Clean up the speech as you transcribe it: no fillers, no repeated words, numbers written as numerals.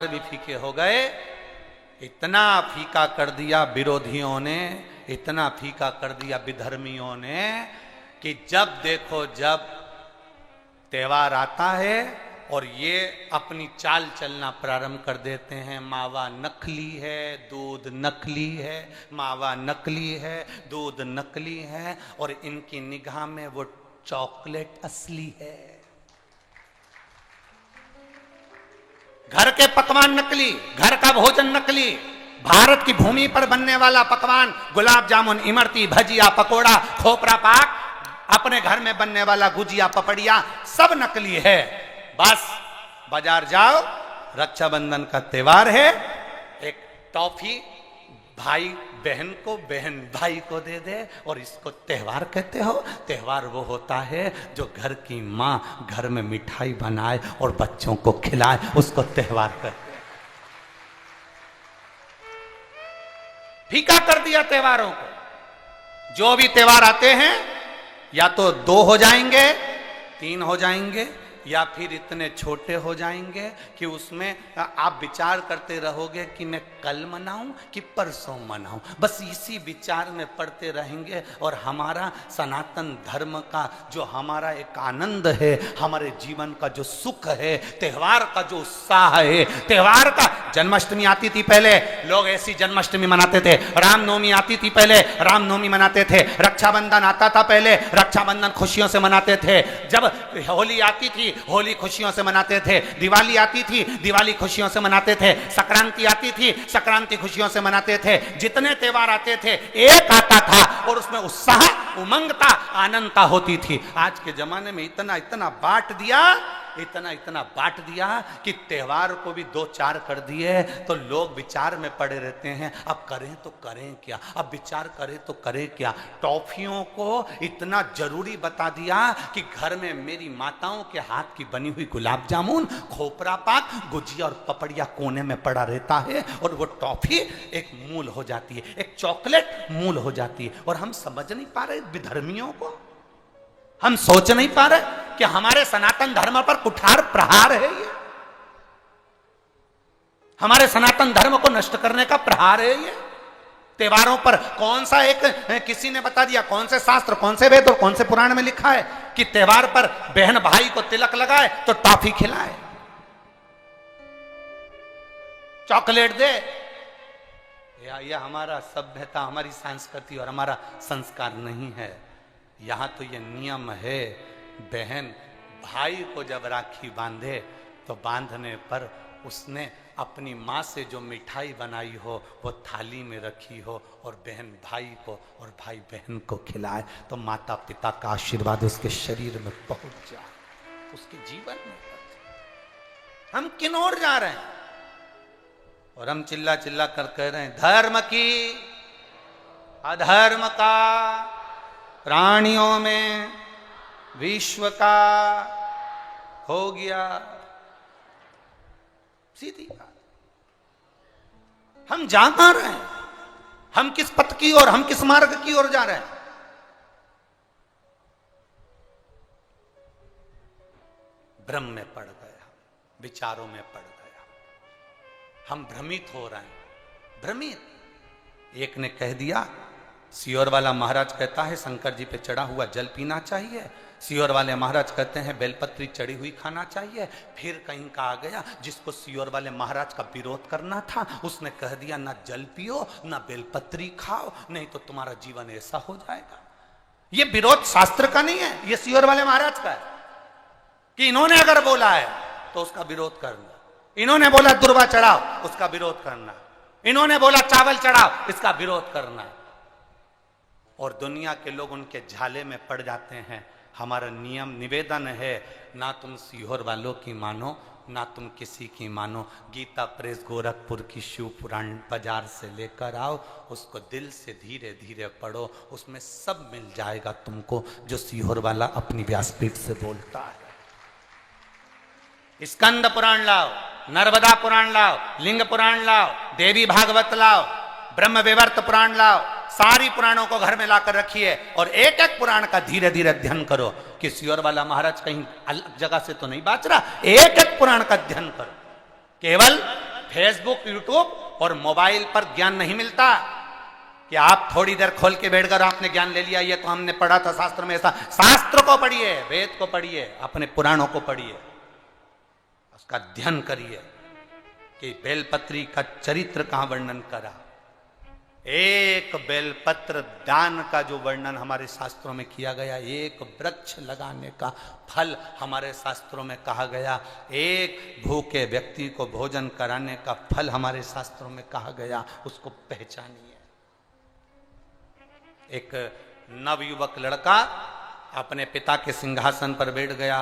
भी फीके हो गए। इतना फीका कर दिया विरोधियों ने, इतना फीका कर दिया विधर्मियों ने कि जब देखो जब त्योहार आता है और ये अपनी चाल चलना प्रारंभ कर देते हैं। मावा नकली है, दूध नकली है, मावा नकली है, दूध नकली है, और इनकी निगाह में वो चॉकलेट असली है। घर के पकवान नकली, घर का भोजन नकली, भारत की भूमि पर बनने वाला पकवान गुलाब जामुन, इमरती, भजिया, पकोड़ा, खोपरा पाक, अपने घर में बनने वाला गुजिया, पपड़िया, सब नकली है। बस बाजार जाओ, रक्षाबंधन का त्योहार है, एक टॉफी भाई बहन को, बहन भाई को दे दे, और इसको त्योहार कहते हो। त्योहार वो होता है जो घर की माँ घर में मिठाई बनाए और बच्चों को खिलाए, उसको त्योहार कहते हैं। फीका कर दिया त्योहारों को। जो भी त्योहार आते हैं या तो 2 हो जाएंगे, 3 हो जाएंगे, या फिर इतने छोटे हो जाएंगे कि उसमें आप विचार करते रहोगे कि मैं कल मनाऊं कि परसों मनाऊं। बस इसी विचार में पड़ते रहेंगे। और हमारा सनातन धर्म का जो हमारा एक आनंद है, हमारे जीवन का जो सुख है, त्योहार का जो उत्साह है, त्योहार का, जन्माष्टमी आती थी पहले, लोग ऐसी जन्माष्टमी मनाते थे। रामनवमी आती थी पहले, रामनवमी मनाते थे। रक्षाबंधन आता था पहले, रक्षाबंधन खुशियों से मनाते थे। जब होली आती थी, होली खुशियों से मनाते थे। दिवाली आती थी, दिवाली खुशियों से मनाते थे। संक्रांति आती थी, संक्रांति खुशियों से मनाते थे। जितने त्योहार आते थे एक आता था और उसमें उत्साह, उमंगता, आनंदता होती थी। आज के जमाने में इतना इतना बांट दिया, इतना इतना बांट दिया कि त्योहार को भी 2-4 कर दिए तो लोग विचार में पड़े रहते हैं। अब करें तो करें क्या, अब विचार करें तो करें क्या। टॉफियों को इतना जरूरी बता दिया कि घर में मेरी माताओं के हाथ की बनी हुई गुलाब जामुन, खोपरा पाक, गुजिया और पपड़िया कोने में पड़ा रहता है, और वो टॉफी एक मूल हो जाती है, एक चॉकलेट मूल हो जाती है। और हम समझ नहीं पा रहे विधर्मियों को, हम सोच नहीं पा रहे कि हमारे सनातन धर्म पर कुठार प्रहार है ये, हमारे सनातन धर्म को नष्ट करने का प्रहार है ये। त्योहारों पर कौन सा एक, किसी ने बता दिया, कौन से शास्त्र, कौन से वेद और कौन से पुराण में लिखा है कि त्योहार पर बहन भाई को तिलक लगाए तो टॉफी खिलाए, चॉकलेट दे। यह हमारा सभ्यता, हमारी संस्कृति और हमारा संस्कार नहीं है। यहां तो ये नियम है, बहन भाई को जब राखी बांधे तो बांधने पर उसने अपनी माँ से जो मिठाई बनाई हो वो थाली में रखी हो, और बहन भाई को और भाई बहन को खिलाए, तो माता पिता का आशीर्वाद उसके शरीर में पहुंच जाए, उसके जीवन में पहुंच जाए। हम किन ओर जा रहे हैं? और हम चिल्ला चिल्ला कर कह रहे हैं धर्म की, अधर्म का, प्राणियों में विश्व का हो गया। सीधी बात। हम जा कहां रहे हैं? हम किस पथ की ओर, हम किस मार्ग की ओर जा रहे हैं? भ्रम में पड़ गया, विचारों में पड़ गया, हम भ्रमित हो रहे हैं। भ्रमित। एक ने कह दिया, सियोर वाला महाराज कहता है शंकर जी पे चढ़ा हुआ जल पीना चाहिए, सियोर वाले महाराज कहते हैं बेलपत्री चढ़ी हुई खाना चाहिए। फिर कहीं का आ गया जिसको सियोर वाले महाराज का विरोध करना था, उसने कह दिया ना जल पियो ना बेलपत्री खाओ, नहीं तो तुम्हारा जीवन ऐसा हो जाएगा। ये विरोध शास्त्र का नहीं है, ये सियोर वाले महाराज का है कि इन्होंने अगर बोला है तो उसका विरोध करना। इन्होंने बोला दुर्वा चढ़ाओ, उसका विरोध करना। इन्होंने बोला चावल चढ़ाओ, इसका विरोध करना। और दुनिया के लोग उनके झाले में पड़ जाते हैं। हमारा नियम, निवेदन है, ना तुम सीहोर वालों की मानो, ना तुम किसी की मानो। गीता प्रेस गोरखपुर की शिव पुराण बाजार से लेकर आओ, उसको दिल से धीरे धीरे पढ़ो, उसमें सब मिल जाएगा तुमको जो सीहोर वाला अपनी व्यासपीठ से बोलता है। स्कंद पुराण लाओ, नर्मदा पुराण लाओ, लिंग पुराण लाओ, देवी भागवत लाओ, ब्रह्म विवर्त पुराण लाओ, सारी पुराणों को घर में लाकर रखिए और एक एक पुराण का धीरे धीरे अध्ययन करो कि सियोर वाला महाराज कहीं अलग जगह से तो नहीं बाच रहा। एक एक पुराण का अध्ययन करो, केवल फेसबुक, यूट्यूब और मोबाइल पर ज्ञान नहीं मिलता कि आप थोड़ी देर खोल के बैठकर आपने ज्ञान ले लिया, ये तो हमने पढ़ा था शास्त्र में ऐसा। शास्त्र को पढ़िए, वेद को पढ़िए, अपने पुराणों को पढ़िए, उसका अध्ययन करिए कि बेलपत्री का चरित्र कहां वर्णन करा। एक बेलपत्र दान का जो वर्णन हमारे शास्त्रों में किया गया, एक वृक्ष लगाने का फल हमारे शास्त्रों में कहा गया, एक भूखे व्यक्ति को भोजन कराने का फल हमारे शास्त्रों में कहा गया, उसको पहचानिए। एक नवयुवक लड़का अपने पिता के सिंहासन पर बैठ गया,